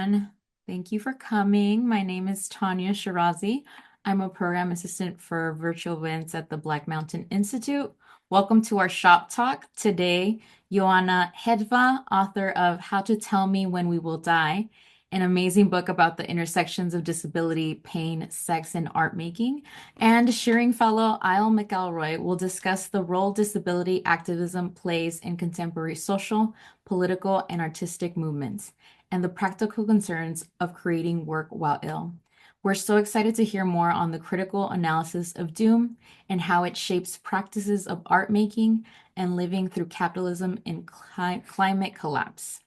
everyone. Thank you for coming. My name is Tanya Shirazi. I'm a program assistant for virtual events at the Black Mountain Institute. Welcome to our shop talk. Today, Johanna Hedva, author of How to Tell Me When We Will Die, an amazing book about the intersections of disability, pain, sex, and art making, and Shearing fellow McElroy will discuss the role disability activism plays in contemporary social, political, and artistic movements, and the practical concerns of creating work while ill. We're so excited to hear more on the critical analysis of doom and how it shapes practices of art making and living through capitalism and climate collapse.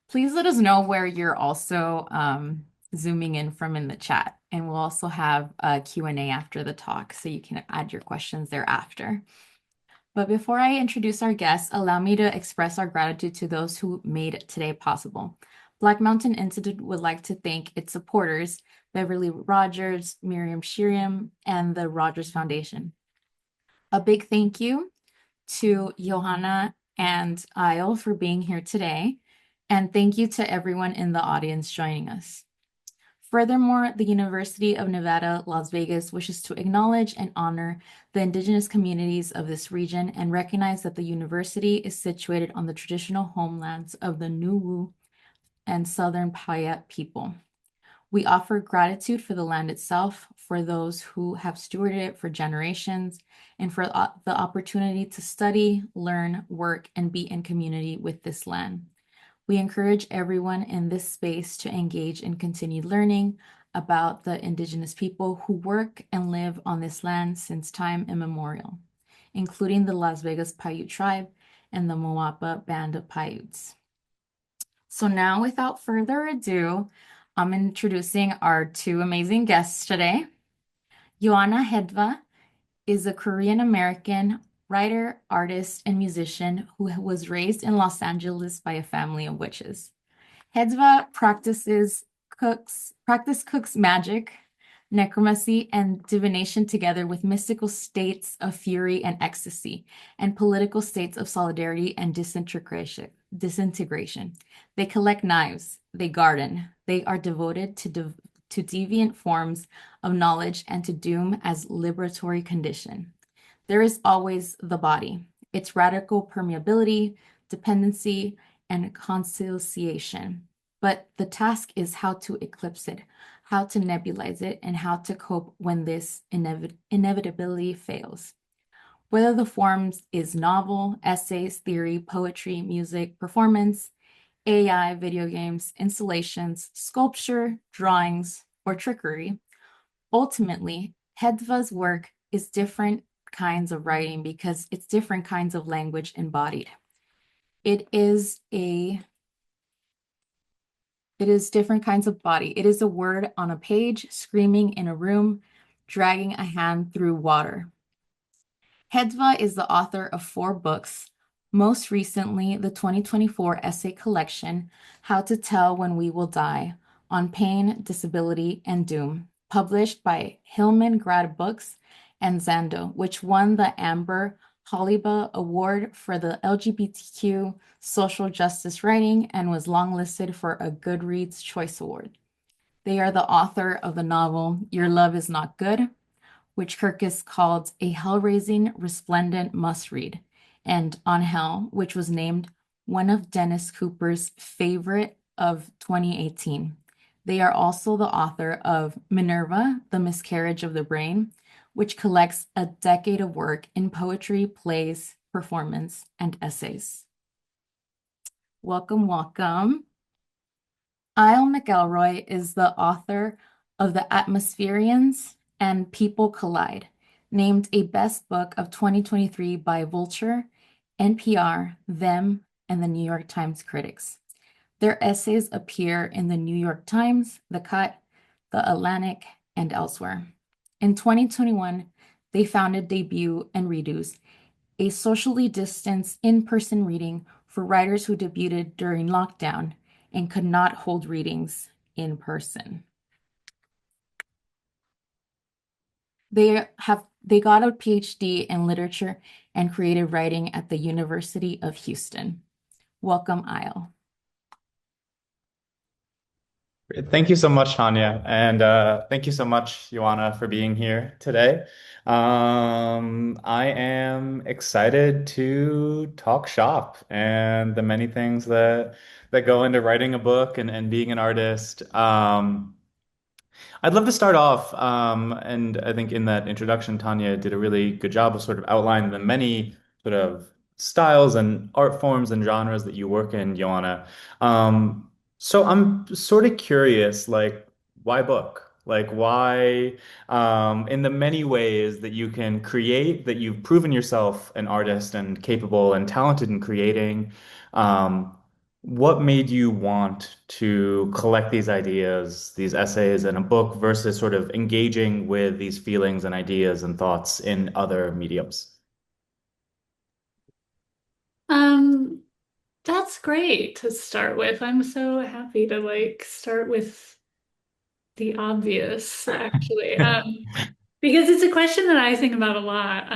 Please let us know where you're also zooming in from in the chat, and we'll also have a Q&A after the talk, so you can add your questions thereafter. But before I introduce our guests, allow me to express our gratitude to those who made today possible. Black Mountain Institute would like to thank its supporters, Beverly Rogers, Miriam Shearing, and the Rogers Foundation. A big thank you to Johanna and Isle for being here today, and thank you to everyone in the audience joining us. Furthermore, the University of Nevada, Las Vegas wishes to acknowledge and honor the indigenous communities of this region and recognize that the university is situated on the traditional homelands of the Nuwu and Southern Paiute people. We offer gratitude for the land itself, for those who have stewarded it for generations, and for the opportunity to study, learn, work, and be in community with this land. We encourage everyone in this space to engage in continued learning about the indigenous people who work and live on this land since time immemorial, including the Las Vegas Paiute tribe and the Moapa Band of Paiutes. So now, without further ado, I'm introducing our two amazing guests today. Johanna Hedva is a Korean-American writer, artist, and musician who was raised in Los Angeles by a family of witches. Hedva cooks magic, necromancy, and divination together with mystical states of fury and ecstasy, and political states of solidarity and disintegration. They collect knives, they garden, they are devoted to deviant forms of knowledge and to doom as liberatory condition. There is always the body, its radical permeability, dependency, and consociation. But the task is how to eclipse it, how to nebulize it, and how to cope when this inevitably fails. Whether the forms is novel, essays, theory, poetry, music, performance, AI, video games, installations, sculpture, drawings, or trickery, ultimately, Hedva's work is different kinds of writing because it's different kinds of language embodied. It is different kinds of body. It is a word on a page, screaming in a room, dragging a hand through water. Hedva is the author of 4 books, most recently the 2024 essay collection, How to Tell When We Will Die, on pain, disability, and doom, published by Hillman Grad Books and Zando, which won the Amber Holiba Award for the LGBTQ social justice writing and was longlisted for a Goodreads Choice Award. They are the author of the novel Your Love Is Not Good, which Kirkus called a hell-raising, resplendent must-read, and On Hell, which was named one of Dennis Cooper's favorite of 2018. They are also the author of Minerva, The Miscarriage of the Brain, which collects a decade of work in poetry, plays, performance, and essays. Welcome, welcome. Isle McElroy is the author of The Atmospherians and People Collide, named a best book of 2023 by Vulture, NPR, Them, and the New York Times critics. Their essays appear in the New York Times, The Cut, The Atlantic, and elsewhere. In 2021, they founded Debut and Reduce, a socially distanced in-person reading for writers who debuted during lockdown and could not hold readings in person. They got a PhD in literature and creative writing at the University of Houston. Welcome, Isle. Thank you so much, Tanya, and thank you so much, Joanna, for being here today. I am excited to talk shop and the many things that go into writing a book and being an artist. I'd love to start off, and I think in that introduction, Tanya did a really good job of sort of outlining the many sort of styles and art forms and genres that you work in, Joanna. So I'm sort of curious, like, why book? Like, why, in the many ways that you can create, that you've proven yourself an artist and capable and talented in creating, um, what made you want to collect these ideas, these essays in a book versus sort of engaging with these feelings and ideas and thoughts in other mediums? Um, that's great to start with. I'm so happy to start with the obvious, actually. Because it's a question that I think about a lot.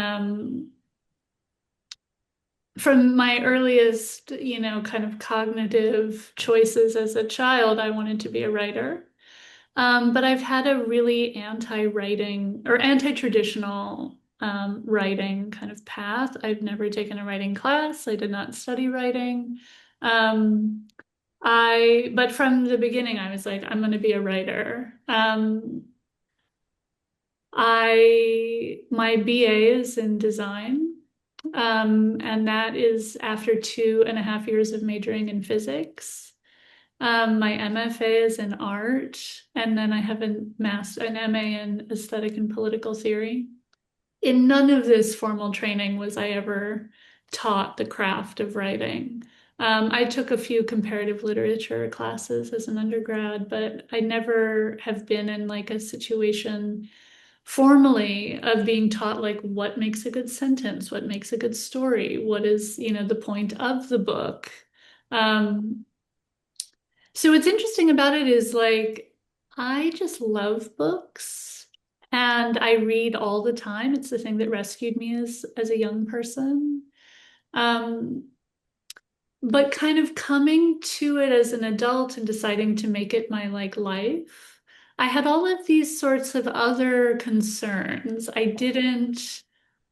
From my earliest, kind of cognitive choices as a child, I wanted to be a writer. But I've had a really anti-writing or anti-traditional writing kind of path. I've never taken a writing class. I did not study writing. Um, but from the beginning, I was like, I'm going to be a writer. My BA is in design, and that is after 2.5 years of majoring in physics. My MFA is in art, and then I have an MA in aesthetic and political theory. In none of this formal training was I ever taught the craft of writing. I took a few comparative literature classes as an undergrad, but I never have been in like a situation formally of being taught like what makes a good sentence, what makes a good story, what is, the point of the book. Um, so what's interesting about it is like I just love books and I read all the time. It's the thing that rescued me as a young person. Um, but kind of coming to it as an adult and deciding to make it my life, I had all of these sorts of other concerns. I didn't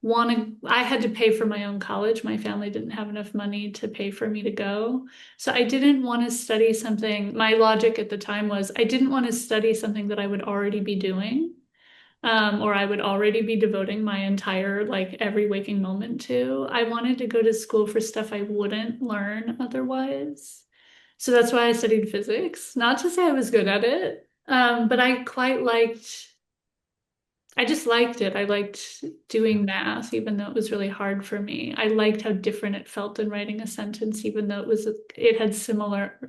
want to, I had to pay for my own college. My family didn't have enough money to pay for me to go. So I didn't want to study something. My logic at the time was I didn't want to study something that I would already be doing, or I would already be devoting my entire, every waking moment to. I wanted to go to school for stuff I wouldn't learn otherwise. So that's why I studied physics. Not to say I was good at it, but I just liked it. I liked doing math, even though it was really hard for me. I liked how different it felt in writing a sentence, even though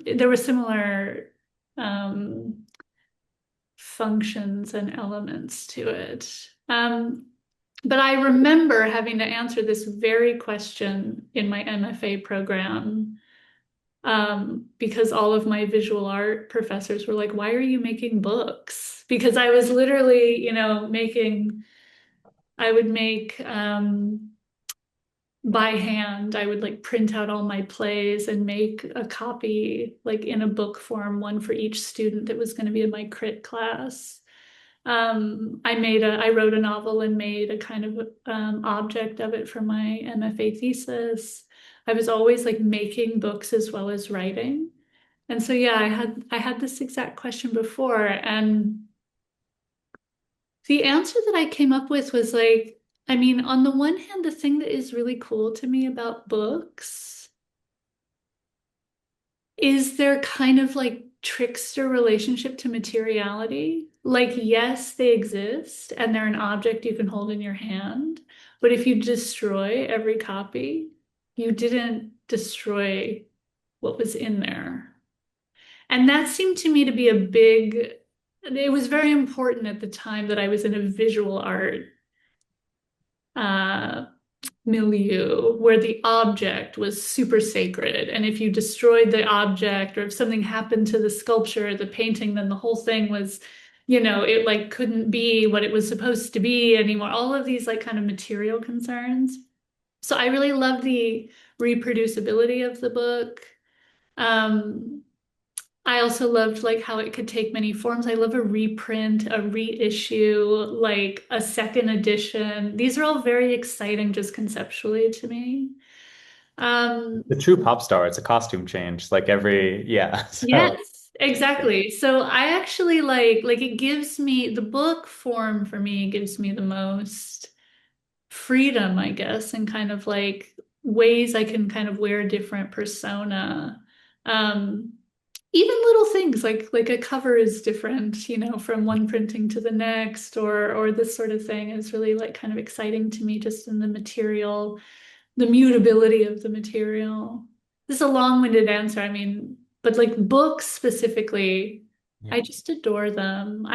there were similar, um, functions and elements to it. But I remember having to answer this very question in my MFA program, because all of my visual art professors were like, "Why are you making books?" Because I was literally, I would make by hand, I would print out all my plays and make a copy, in a book form, one for each student that was going to be in my crit class. I wrote a novel and made a kind of object of it for my MFA thesis. I was always making books as well as writing. And so yeah, I had this exact question before, and the answer that I came up with was I mean, on the one hand, the thing that is really cool to me about books is their kind of trickster relationship to materiality. Like, yes, they exist and they're an object you can hold in your hand, but if you destroy every copy, you didn't destroy what was in there. And that seemed to me to be it was very important at the time that I was in a visual art uh, milieu where the object was super sacred. And if you destroyed the object or if something happened to the sculpture or the painting, then the whole thing was, it couldn't be what it was supposed to be anymore. All of these kind of material concerns. So I really love the reproducibility of the book. Um, I also loved like how it could take many forms. I love a reprint, a reissue, like a second edition. These are all very exciting just conceptually to me. Um, The true pop star, it's a costume change, like every, yeah. So, yes, exactly. So I actually like it gives me the book form for me gives me the most freedom, I guess, and kind of like ways I can kind of wear a different persona. Um, Even little things like a cover is different, from one printing to the next, or this sort of thing is really like kind of exciting to me just in the material, the mutability of the material. This is a long-winded answer. I mean, but like books specifically, yeah. I just adore them.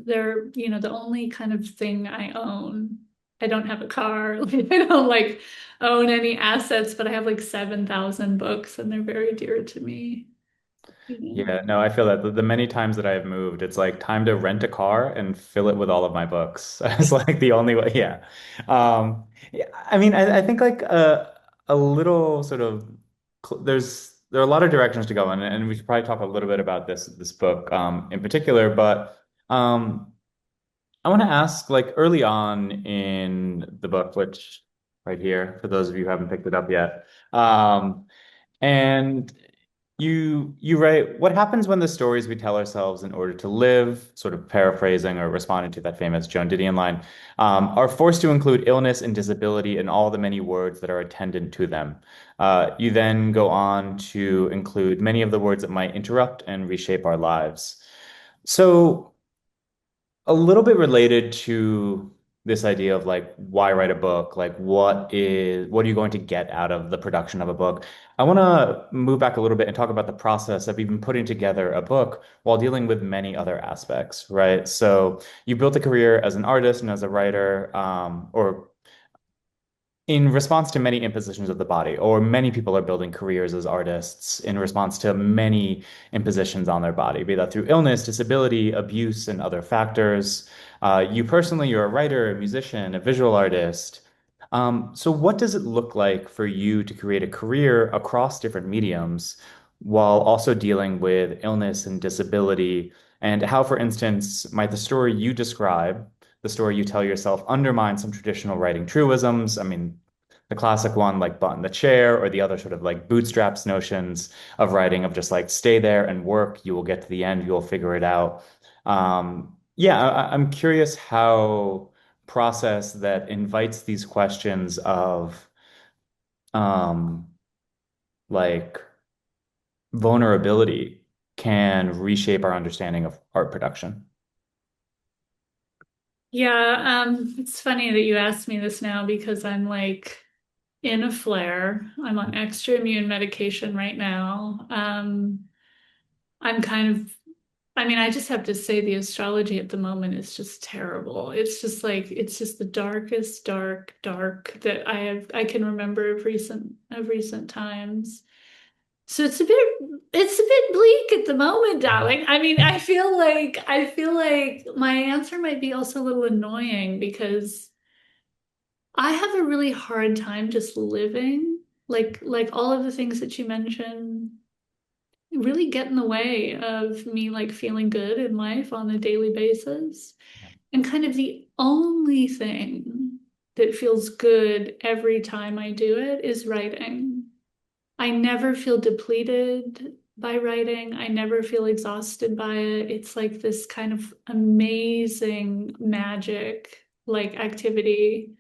They're the only kind of thing I own. I don't have a car. Like, I don't like own any assets, but I have like 7,000 books and they're very dear to me. Yeah, no, I feel that the many times that I have moved, it's like time to rent a car and fill it with all of my books. It's like the only way. Yeah. Yeah, I mean, I think like a little sort of there are a lot of directions to go in, and we should probably talk a little bit about this book in particular. But um, I want to ask, like early on in the book, which right here for those of you who haven't picked it up yet. And you write, what happens when the stories we tell ourselves in order to live, sort of paraphrasing or responding to that famous Joan Didion line, are forced to include illness and disability in all the many words that are attendant to them. You then go on to include many of the words that might interrupt and reshape our lives. So a little bit related to this idea of like why write a book? Like what are you going to get out of the production of a book? I want to move back a little bit and talk about the process of even putting together a book while dealing with many other aspects, right? So you built a career as an artist and as a writer, or in response to many impositions of the body, or many people are building careers as artists in response to many impositions on their body, be that through illness, disability, abuse, and other factors. You personally, you're a writer, a musician, a visual artist. So, what does it look like for you to create a career across different mediums while also dealing with illness and disability? And how, for instance, might the story you describe, the story you tell yourself, undermine some traditional writing truisms? I mean, the classic one, like button the chair, or the other sort of like bootstraps notions of writing of just like stay there and work. You will get to the end. You'll figure it out. Yeah, I'm curious how process that invites these questions of um, like vulnerability can reshape our understanding of art production. Yeah, it's funny that you asked me this now because I'm like in a flare. I'm on extra immune medication right now. I'm kind of, I mean, I just have to say the astrology at the moment is just terrible. It's just like it's just the darkest, dark that I can remember of recent times. So it's a bit bleak at the moment, darling. I mean, I feel like my answer might be also a little annoying because I have a really hard time just living. Like all of the things that you mentioned really get in the way of me like feeling good in life on a daily basis. And kind of the only thing that feels good every time I do it is writing. I never feel depleted by writing. I never feel exhausted by it. It's like this kind of amazing magic like activity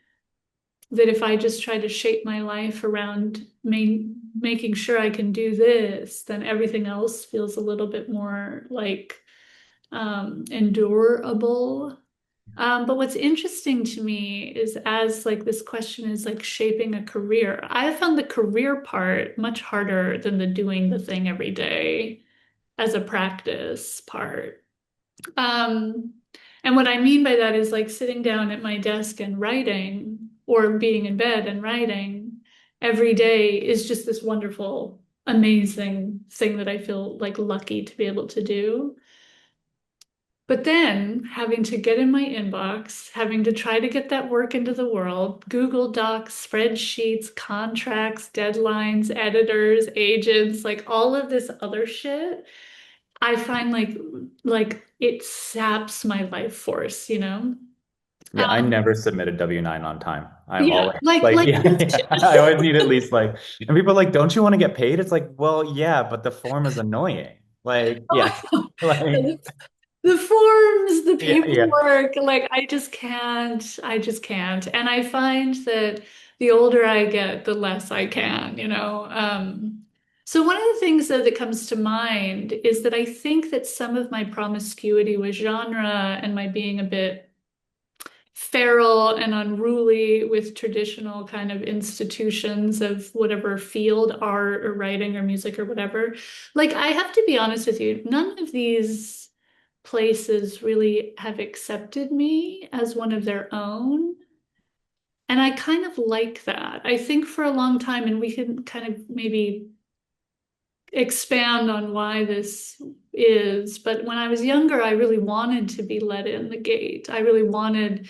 that if I just try to shape my life around making sure I can do this, then everything else feels a little bit more like endurable. But what's interesting to me is as like this question is like shaping a career, I have found the career part much harder than the doing the thing every day as a practice part. Um, and what I mean by that is like sitting down at my desk and writing or being in bed and writing every day is just this wonderful, amazing thing that I feel like lucky to be able to do. But then having to get in my inbox, having to try to get that work into the world, Google Docs, spreadsheets, contracts, deadlines, editors, agents, like all of this other shit. I find like it saps my life force, you know? Yeah, I Um, never submitted W-9 on time. I'm yeah, always like, like yeah, yeah. I always need at least like, and people are like, don't you want to get paid? It's like, well, yeah, but the form is annoying. Like, yeah, like, the forms, the yeah, yeah, paperwork, like I just can't. And I find that the older I get, the less I can, you know. So one of the things that comes to mind is that I think that some of my promiscuity with genre and my being a bit feral and unruly with traditional kind of institutions of whatever field, art or writing or music or whatever. Like, I have to be honest with you, none of these places really have accepted me as one of their own. And I kind of like that. I think for a long time, and we can kind of maybe expand on why this is, but when I was younger, I really wanted to be let in the gate. I really wanted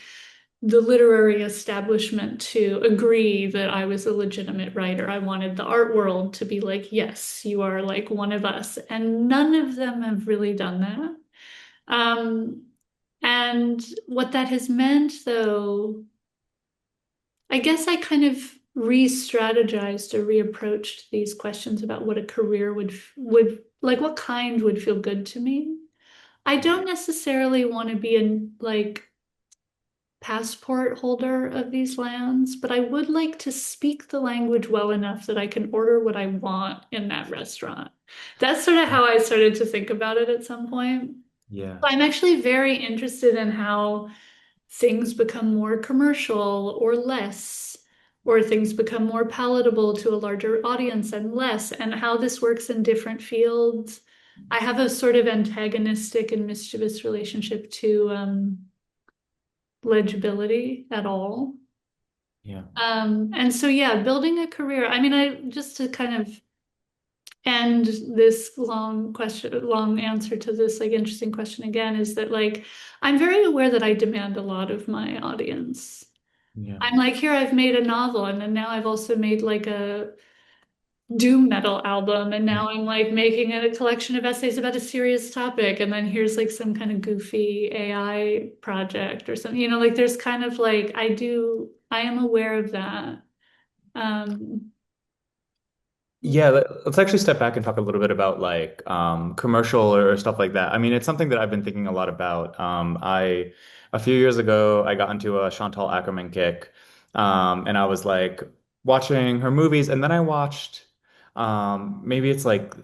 the literary establishment to agree that I was a legitimate writer. I wanted the art world to be like, yes, you are like one of us. And none of them have really done that. Um, and what that has meant, though, I guess I kind of re-strategized or reapproached these questions about what a career would like what kind would feel good to me. I don't necessarily want to be in like passport holder of these lands, but I would like to speak the language well enough that I can order what I want in that restaurant. That's sort of how I started to think about it at some point. yeah, I'm actually very interested in how things become more commercial or less, or things become more palatable to a larger audience and less, and how this works in different fields. I have a sort of antagonistic and mischievous relationship to legibility at all. yeah, And so, yeah, building a career. I mean, I just to kind of end this long question, long answer to this like interesting question again is that like I'm very aware that I demand a lot of my audience. yeah. I'm like, here I've made a novel, and then now I've also made like a doom metal album, and now I'm like making a collection of essays about a serious topic, and then here's like some kind of goofy AI project or something. You know, like there's kind of like I am aware of that. Um, Yeah, let's actually step back and talk a little bit about like commercial or stuff like that. I mean, it's something that I've been thinking a lot about. I a few years ago I got into a Chantal Ackerman kick, and I was like watching her movies, and then I watched maybe it's like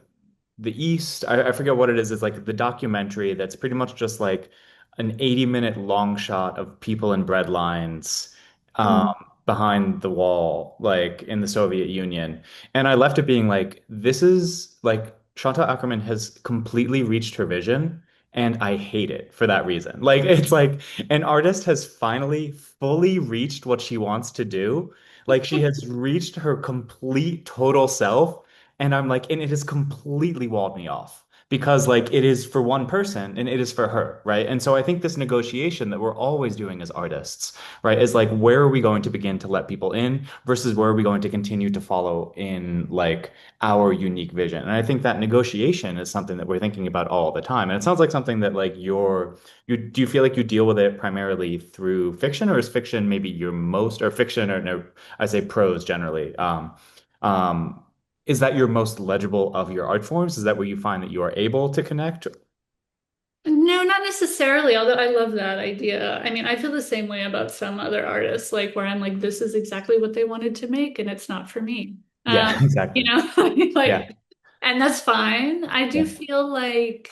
The East. I forget what it is. It's like the documentary that's pretty much just like an 80-minute long shot of people in bread lines um, behind the wall, like in the Soviet Union. And I left it being like, this is like Chantal Ackerman has completely reached her vision, and I hate it for that reason. Like, it's like an artist has finally fully reached what she wants to do. Like, she has reached her complete total self. And I'm like, and it has completely walled me off because like it is for one person and it is for her, right? And so I think this negotiation that we're always doing as artists, right, is like where are we going to begin to let people in versus where are we going to continue to follow in like our unique vision? And I think that negotiation is something that we're thinking about all the time. And it sounds like something that like you do you feel like you deal with it primarily through fiction, or is fiction maybe your most, or fiction or no, I say prose generally. Um, is that your most legible of your art forms? Is that where you find that you are able to connect? no, not necessarily, although I love that idea. I mean, I feel the same way about some other artists, like where I'm like, this is exactly what they wanted to make, and it's not for me. Yeah, You exactly. know, Yeah, like, and that's fine. I yeah, do feel like,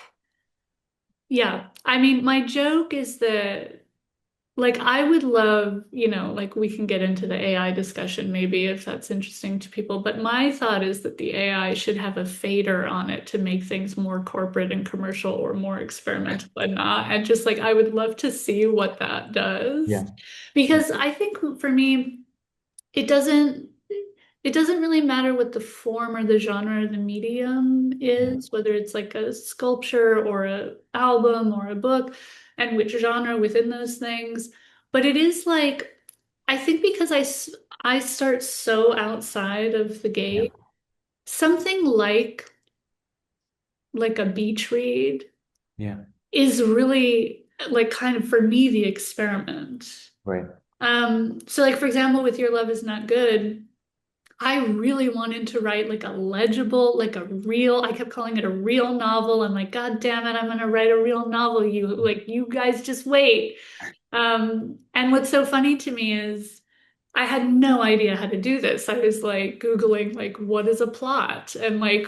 yeah, I mean, my joke is that like I would love, you know, like we can get into the AI discussion maybe if that's interesting to people, but my thought is that the AI should have a fader on it to make things more corporate and commercial or more experimental and not. And just like I would love to see what that does. yeah, Because I think for me, it doesn't it doesn't really matter what the form or the genre or the medium yeah, is, whether it's like a sculpture or a album or a book, and which genre within those things. But it is like, I think because I start so outside of the yeah, gate, something like like a beach read Yeah. is really like kind of for me the experiment. Right. So like for example, with Your Love Is Not Good, I really wanted to write like a legible, like a real, I kept calling it a real novel. I'm like, God damn it, I'm gonna write a real novel. You guys just wait. And what's so funny to me is I had no idea how to do this. I was like Googling like what is a plot and like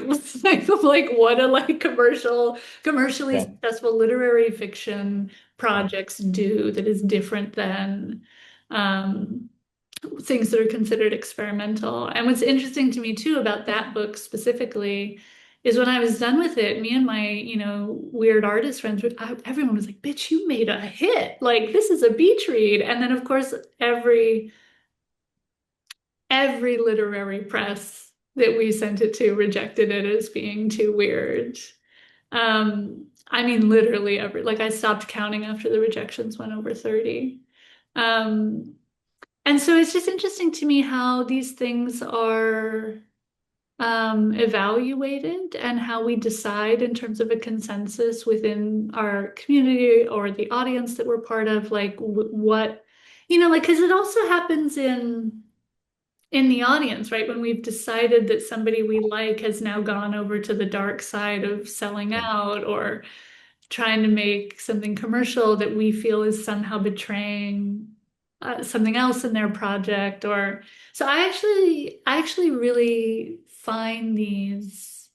like what a like commercially Yeah. successful literary fiction Yeah. projects do that is different than um things that are considered experimental. And what's interesting to me too about that book specifically is when I was done with it, me and my, weird artist friends, everyone was like, bitch, you made a hit. Like, this is a beach read. And then, of course, every literary press that we sent it to rejected it as being too weird. I mean, literally every, like, I stopped counting after the rejections went over 30. Um, and so it's just interesting to me how these things are evaluated and how we decide in terms of a consensus within our community or the audience that we're part of, like what, like, because it also happens in the audience, right? When we've decided that somebody we like has now gone over to the dark side of selling Yeah. out or trying to make something commercial that we feel is somehow betraying something else in their project or so I actually really find these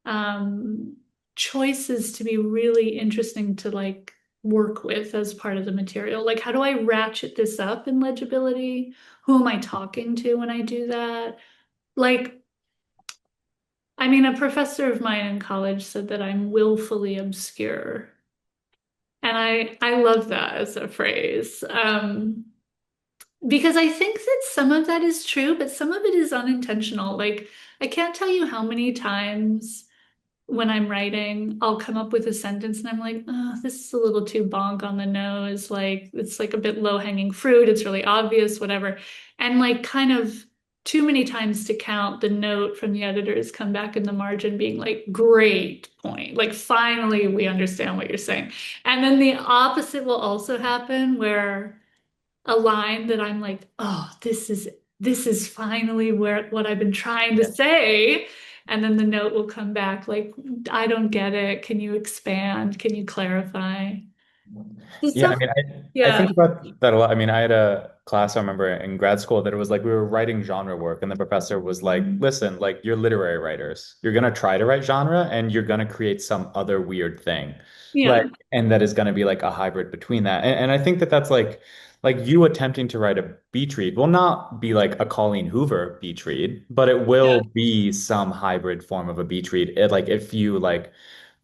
um choices to be really interesting to like work with as part of the material. Like how do I ratchet this up in legibility? Who am I talking to when I do that? Like I mean, a professor of mine in college said that I'm willfully obscure. And I love that as a phrase. Because I think that some of that is true, but some of it is unintentional. Like I can't tell you how many times when I'm writing, I'll come up with a sentence and I'm like, oh, this is a little too bonk on the nose. Like it's like a bit low hanging fruit. It's really obvious, whatever. And like kind of too many times to count the note from the editors come back in the margin being like, great point. Like finally we understand what you're saying. And then the opposite will also happen where a line that I'm like, oh, this is finally where what I've been trying to Yeah. say. And then the note will come back like, I don't get it. Can you expand? Can you clarify? Does Yeah, some, I yeah, think about that a lot. I mean, I had a class I remember in grad school that it was like we were writing genre work, and the professor was like, "Listen, like you're literary writers. You're gonna try to write genre, and you're gonna create some other weird thing, like, yeah, and that is gonna be like a hybrid between that." And I think that that's like you attempting to write a beach read will not be like a Colleen Hoover beach read, but it yeah, will be some hybrid form of a beach read. Like if you like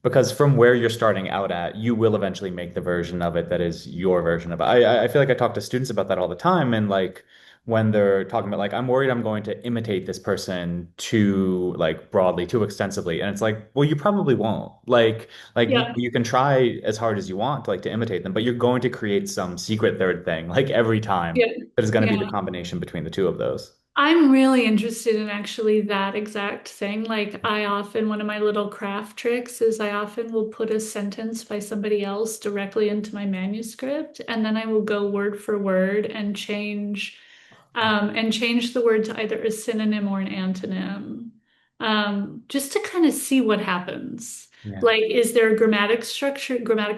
because from where you're starting out at, you will eventually make the version of it that is your version of it. I feel like I talk to students about that all the time, and like when they're talking about like I'm worried I'm going to imitate this person too like broadly, too extensively, and it's like, well, you probably won't. Like yeah, you can try as hard as you want to like to imitate them, but you're going to create some secret third thing like every time yeah, that is going to be the yeah. combination between the two of those. I'm really interested in actually that exact thing. Like I often, one of my little craft tricks is I often will put a sentence by somebody else directly into my manuscript, and then I will go word for word and change the word to either a synonym or an antonym, just to kind of see what happens. Yeah. Like, is there a grammatical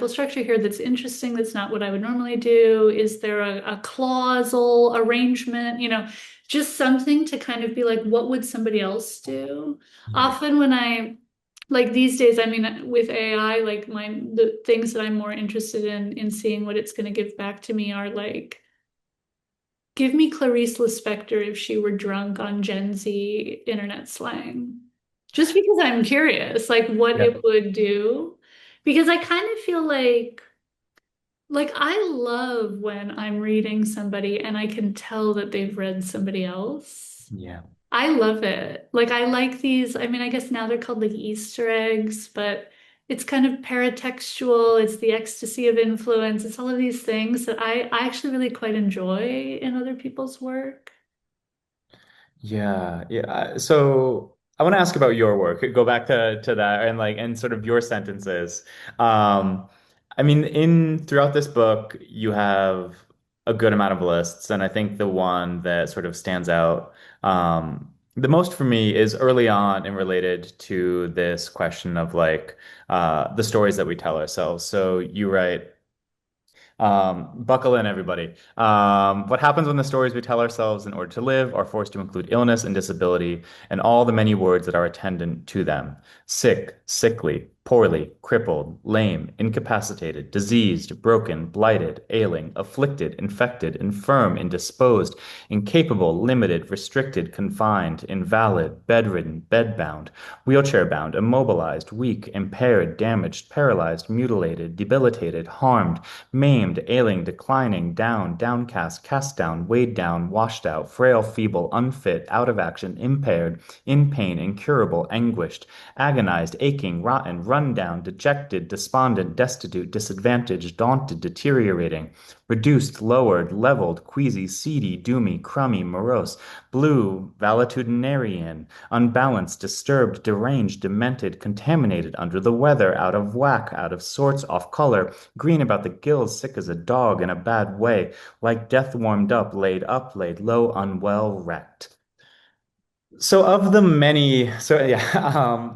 structure here that's interesting? That's not what I would normally do. Is there a clausal arrangement? Just something to kind of be like, what would somebody else do? Yeah. Often when like these days, I mean, with AI, like the things that I'm more interested in seeing what it's going to give back to me are like, give me Clarice Lispector if she were drunk on Gen Z internet slang. Just because I'm curious, like what Yeah. it would do. Because I kind of feel like I love when I'm reading somebody and I can tell that they've read somebody else. Yeah. I love it. Like I like these, I mean, I guess now they're called like Easter eggs, but it's kind of paratextual. It's the ecstasy of influence. It's all of these things that I actually really quite enjoy in other people's work. Yeah, yeah. So I want to ask about your work. Go back to that and like and sort of your sentences. Um, I mean, in throughout this book, you have a good amount of lists, and I think the one that sort of stands out the most for me is early on and related to this question of like the stories that we tell ourselves. So you write. Buckle in, everybody. What happens when the stories we tell ourselves in order to live are forced to include illness and disability and all the many words that are attendant to them? Sick, sickly, poorly, crippled, lame, incapacitated, diseased, broken, blighted, ailing, afflicted, infected, infirm, indisposed, incapable, limited, restricted, confined, invalid, bedridden, bedbound, wheelchair-bound, immobilized, weak, impaired, damaged, paralyzed, mutilated, debilitated, harmed, maimed, ailing, declining, down, downcast, cast down, weighed down, washed out, frail, feeble, unfit, out of action, impaired, in pain, incurable, anguished, agonized, aching, rotten, run down, dejected, despondent, destitute, disadvantaged, daunted, deteriorating, reduced, lowered, leveled, queasy, seedy, doomy, crummy, morose, blue, valetudinarian, unbalanced, disturbed, deranged, demented, contaminated, under the weather, out of whack, out of sorts, off color, green about the gills, sick as a dog in a bad way, like death warmed up, laid low, unwell, wrecked. So of the many, so yeah,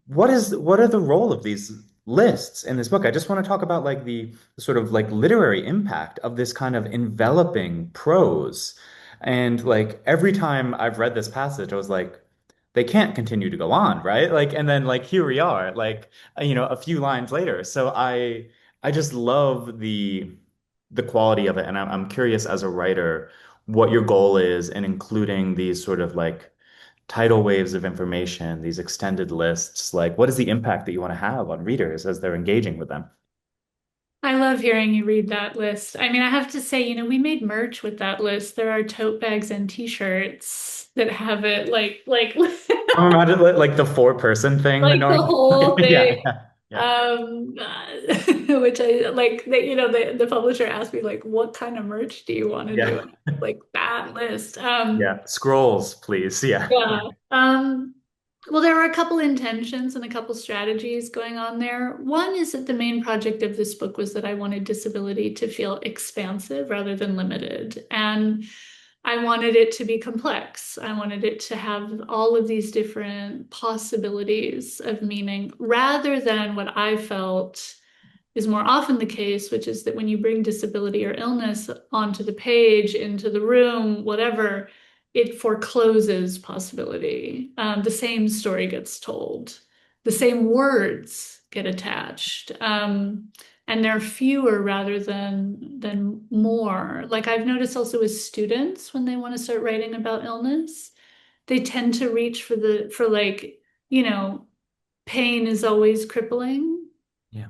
what are the role of these lists in this book? I just want to talk about like the sort of like literary impact of this kind of enveloping prose. And like every time I've read this passage, I was like, they can't continue to go on, right? Like, and then like here we are, like a few lines later. So I just love the quality of it, and I'm curious as a writer what your goal is in including these sort of like tidal waves of information, these extended lists, like what is the impact that you want to have on readers as they're engaging with them? I love hearing you read that list. I mean, I have to say, we made merch with that list. There are tote bags and t-shirts that have it like I'm imagining like the four-person thing that like the normally, whole yeah, thing. yeah, yeah, Which I like that, the publisher asked me like, what kind of merch do you want to do? yeah, Like that list. yeah. Scrolls, please. Yeah, Yeah. Well, there are a couple intentions and a couple strategies going on there. One is that the main project of this book was that I wanted disability to feel expansive rather than limited. And I wanted it to be complex. I wanted it to have all of these different possibilities of meaning rather than what I felt is more often the case, which is that when you bring disability or illness onto the page, into the room, whatever, it forecloses possibility. The same story gets told, the same words get attached, and they're fewer rather than more. Like I've noticed also with students when they want to start writing about illness, they tend to reach for like, you know, pain is always crippling yeah,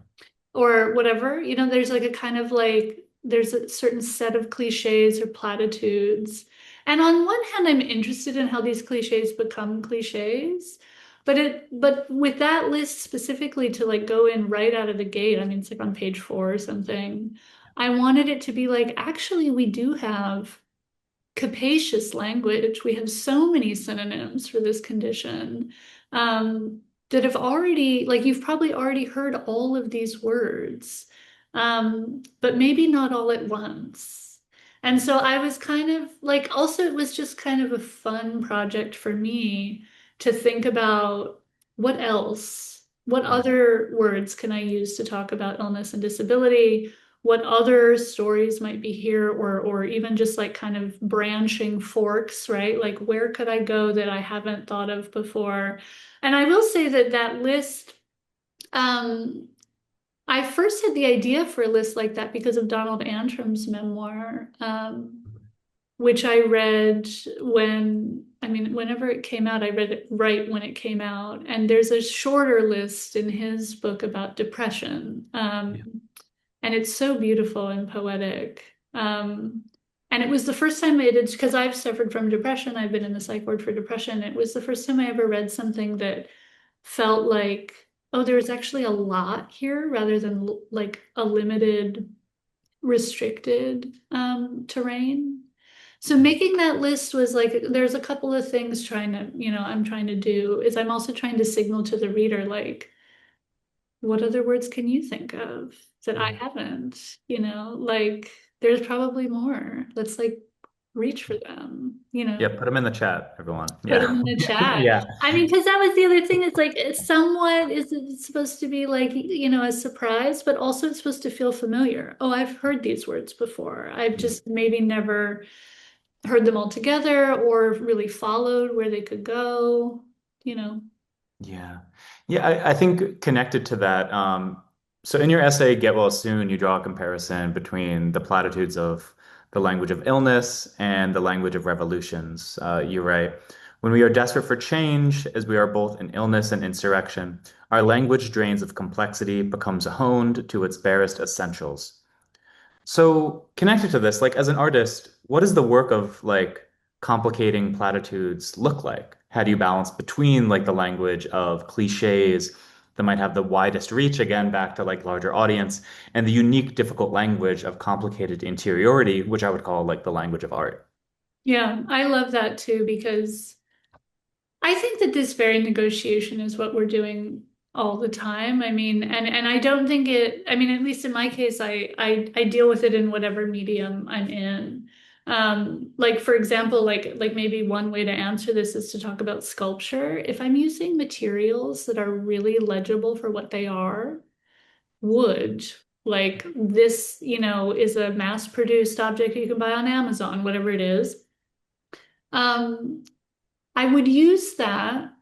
or whatever. There's like a kind of like there's a certain set of cliches or platitudes. And on one hand, I'm interested in how these cliches become cliches. But with that list specifically to like go in right out of the gate, I mean it's like on page 4 or something. I wanted it to be like, actually, we do have capacious language. We have so many synonyms for this condition that have already, like, you've probably already heard all of these words, but maybe not all at once. And so I was kind of like, also, it was just kind of a fun project for me to think about what else, what other words can I use to talk about illness and disability? What other stories might be here, or even just like kind of branching forks, right? Like where could I go that I haven't thought of before? And I will say that that list, um, I first had the idea for a list like that because of Donald Antrim's memoir, which I read whenever it came out, I read it right when it came out. And there's a shorter list in his book about depression. yeah, And it's so beautiful and poetic. And it was the first time I did, because I've suffered from depression. I've been in the psych ward for depression. It was the first time I ever read something that felt like, oh, there's actually a lot here rather than like a limited, restricted terrain. So making that list was like, there's a couple of things trying to, I'm trying to do is I'm also trying to signal to the reader, like, what other words can you think of that I haven't? Like there's probably more. Let's like reach for them, Yeah, put them in the chat, everyone. put Yeah. them in the chat. Yeah. I mean, because that was the other thing. It's like it's somewhat is it supposed to be like, a surprise, but also it's supposed to feel familiar. Oh, I've heard these words before. I've just maybe never heard them all together or really followed where they could go, you know. Yeah. Yeah, I think connected to that, so in your essay, Get Well Soon, you draw a comparison between the platitudes of the language of illness and the language of revolutions. You write, when we are desperate for change, as we are both in illness and insurrection, our language drains of complexity, becomes honed to its barest essentials. So connected to this, like as an artist, what does the work of like complicating platitudes look like? How do you balance between like the language of cliches that might have the widest reach, again, back to like larger audience, and the unique, difficult language of complicated interiority, which I would call like the language of art? Yeah, I love that too because I think that this very negotiation is what we're doing all the time. I mean, and I don't think I mean, at least in my case, I deal with it in whatever medium I'm in. Like for example, like maybe one way to answer this is to talk about sculpture. If I'm using materials that are really legible for what they are, wood, like this, is a mass-produced object you can buy on Amazon, whatever it is. Um, I would use that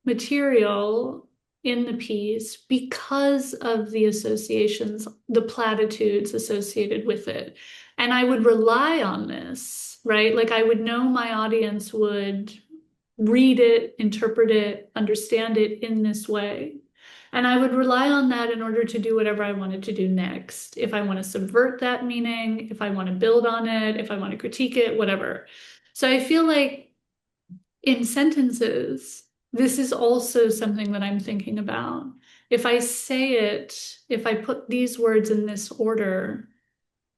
material in the piece because of the associations, the platitudes associated with it. And I would rely on this, right? Like I would know my audience would read it, interpret it, understand it in this way. And I would rely on that in order to do whatever I wanted to do next. If I want to subvert that meaning, if I want to build on it, if I want to critique it, whatever. So I feel like in sentences, this is also something that I'm thinking about. If I say it, if I put these words in this order,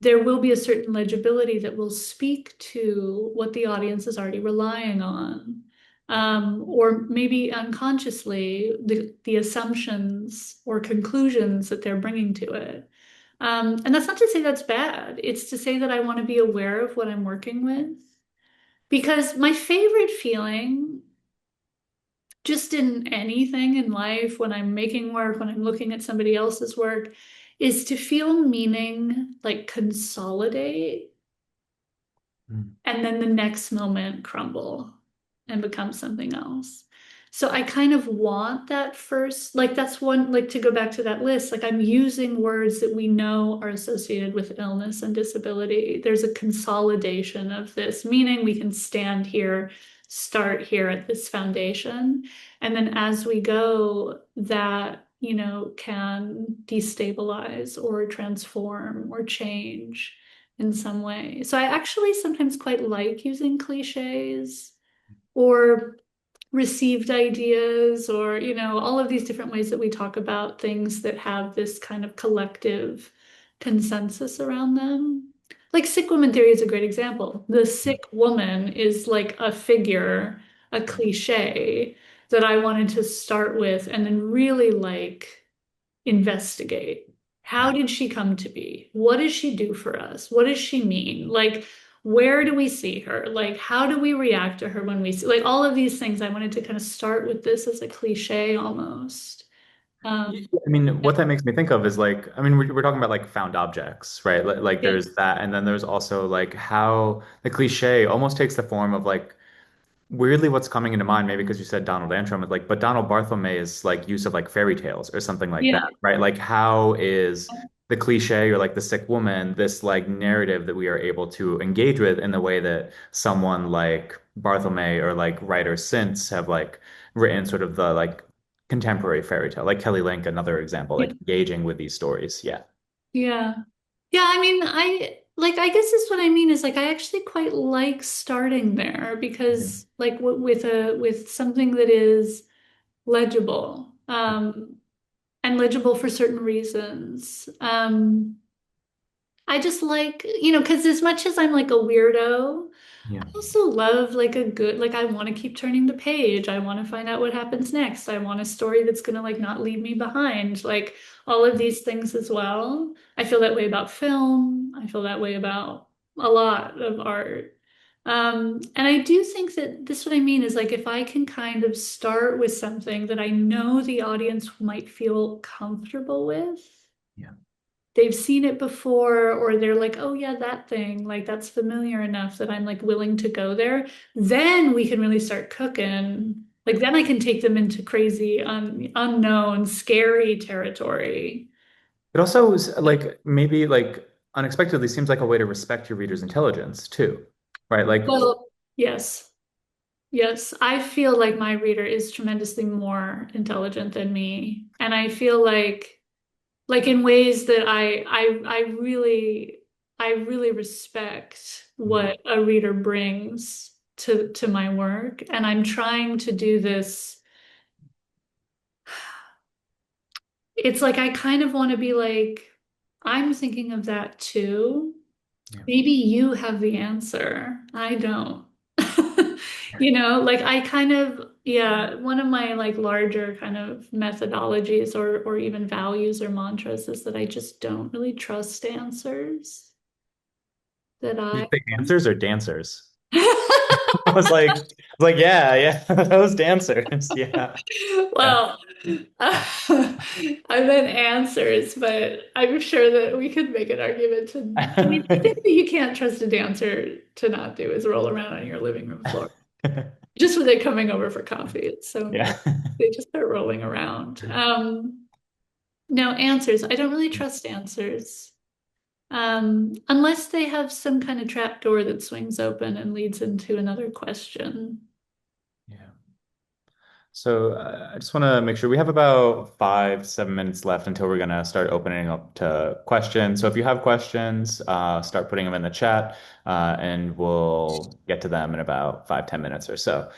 there will be a certain legibility that will speak to what the audience is already relying on. Or maybe unconsciously, the assumptions or conclusions that they're bringing to it. And that's not to say that's bad. It's to say that I want to be aware of what I'm working with. Because my favorite feeling just in anything in life, when I'm making work, when I'm looking at somebody else's work, is to feel meaning like consolidate Mm. and then the next moment crumble and become something else. So I kind of want that first, like that's one, like to go back to that list, like I'm using words that we know are associated with illness and disability. There's a consolidation of this, meaning we can stand here, start here at this foundation. And then as we go, that, can destabilize or transform or change in some way. So I actually sometimes quite like using cliches or received ideas or, all of these different ways that we talk about things that have this kind of collective consensus around them. Like sick woman theory is a great example. The sick woman is like a figure, a cliche that I wanted to start with and then really like investigate. How did she come to be? What does she do for us? What does she mean? Like, where do we see her? Like, how do we react to her when we see, like, all of these things? I wanted to kind of start with this as a cliche almost. Yeah, Um, I mean, yeah, what that makes me think of is like, I mean, we're talking about like found objects, right? Like yeah, there's that, and then there's also like how the cliche almost takes the form of like weirdly, what's coming into mind, maybe because you said Donald Antrim, is like, but Donald Barthelme's like use of like fairy tales or something like yeah, that, right? Like, how is the cliche or like the sick woman this like narrative that we are able to engage with in the way that someone like Barthelme or like writers since have like written sort of the like contemporary fairy tale, like Kelly Link, another example, yeah, like engaging with these stories. Yeah. yeah. Yeah, I mean, I guess that's what I mean is like I actually quite like starting there because like with something that is legible. And legible for certain reasons. I just like, because as much as I'm like a weirdo, Yeah. I also love like a good, like I want to keep turning the page. I want to find out what happens next. I want a story that's gonna like not leave me behind. Like all of these things as well. I feel that way about film. I feel that way about a lot of art. And I do think that this what I mean is like if I can kind of start with something that I know the audience might feel comfortable with, Yeah. they've seen it before, or they're like, oh yeah, that thing, like that's familiar enough that I'm like willing to go there, then we can really start cooking. Like then I can take them into crazy, unknown, scary territory. It also is like maybe like unexpectedly seems like a way to respect your reader's intelligence too, right? Like, Well, yes. Yes, I feel like my reader is tremendously more intelligent than me. And I feel like in ways that I really respect yeah, what a reader brings to my work. And I'm trying to do this. It's like I kind of want to be like, I'm thinking of that too. yeah. Maybe you have the answer. I don't. Like I kind of, yeah, one of my like larger kind of methodologies or even values or mantras is that I just don't really trust answers that Did you I say answers or dancers? I was like, yeah, yeah, those dancers, yeah, yeah. well, I meant answers, but I'm sure that we could make an argument to, I mean, the thing that you can't trust a dancer to not do is roll around on your living room floor. Just with it coming over for coffee, it's so Yeah. embarrassing. They just start rolling around. No, answers. I don't really trust answers. Unless they have some kind of trap door that swings open and leads into another question. Yeah. So I just want to make sure we have about 5, 7 minutes left until we're going to start opening up to questions. So if you have questions, start putting them in the chat, and we'll get to them in about 5, 10 minutes or so.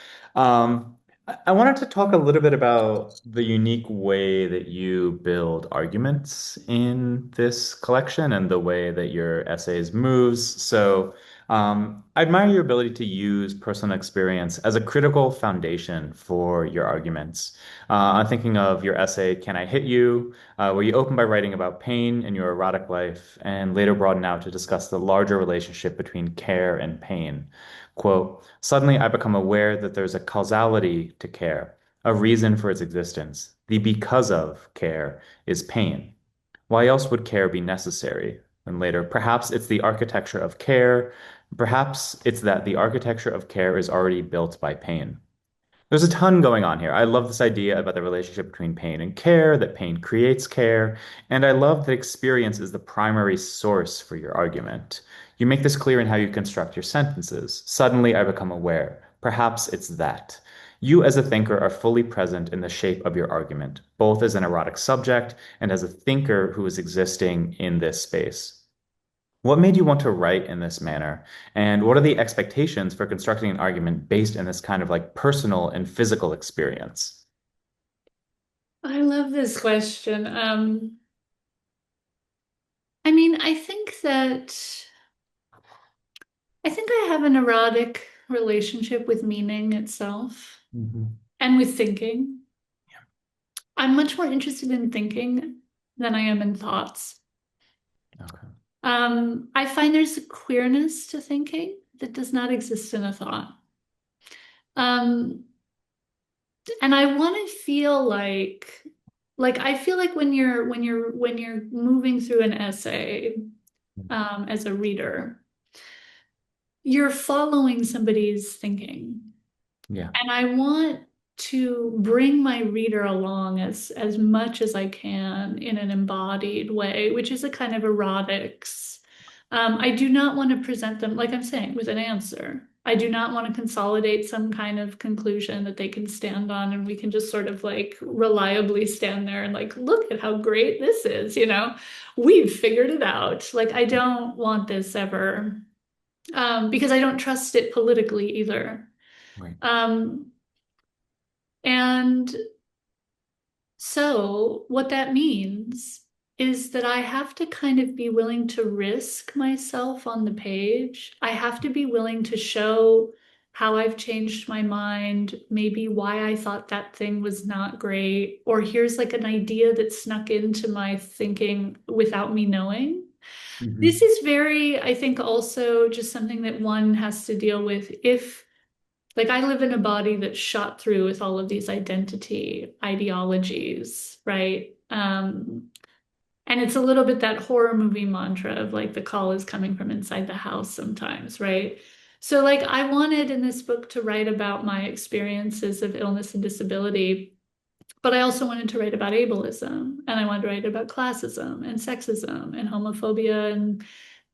I wanted to talk a little bit about the unique way that you build arguments in this collection and the way that your essays moves. So I admire your ability to use personal experience as a critical foundation for your arguments. I'm thinking of your essay, Can I Hit You? Where you open by writing about pain in your erotic life and later broaden out to discuss the larger relationship between care and pain. Quote, suddenly I become aware that there's a causality to care, a reason for its existence. The because of care is pain. Why else would care be necessary? And later, perhaps it's the architecture of care. Perhaps it's that the architecture of care is already built by pain. There's a ton going on here. I love this idea about the relationship between pain and care, that pain creates care, and I love that experience is the primary source for your argument. You make this clear in how you construct your sentences. Suddenly, I become aware. Perhaps it's that. You, as a thinker, are fully present in the shape of your argument, both as an erotic subject and as a thinker who is existing in this space. What made you want to write in this manner? And what are the expectations for constructing an argument based in this kind of like personal and physical experience? I love this question. I mean, I think I have an erotic relationship with meaning itself Mhm. and with thinking. I'm much more interested in thinking than I am in thoughts. Okay. I find there's a queerness to thinking that does not exist in a thought. Um, and I want to feel like I feel like when you're moving through an essay, as a reader, you're following somebody's thinking. Yeah. And I want to bring my reader along as much as I can in an embodied way, which is a kind of erotics. I do not want to present them, like I'm saying, with an answer. I do not want to consolidate some kind of conclusion that they can stand on and we can just sort of like reliably stand there and like, look at how great this is, we've figured it out. Like, I don't want this ever, because I don't trust it politically either. Right. Um, and so what that means is that I have to kind of be willing to risk myself on the page. I have to be willing to show how I've changed my mind, maybe why I thought that thing was not great, or here's like an idea that snuck into my thinking without me knowing. This Mhm. is very, I think, also just something that one has to deal with if, like, I live in a body that's shot through with all of these identity ideologies, right? And it's a little bit that horror movie mantra of like the call is coming from inside the house sometimes, right? So, like, I wanted in this book to write about my experiences of illness and disability, but I also wanted to write about ableism, and I wanted to write about classism and sexism and homophobia and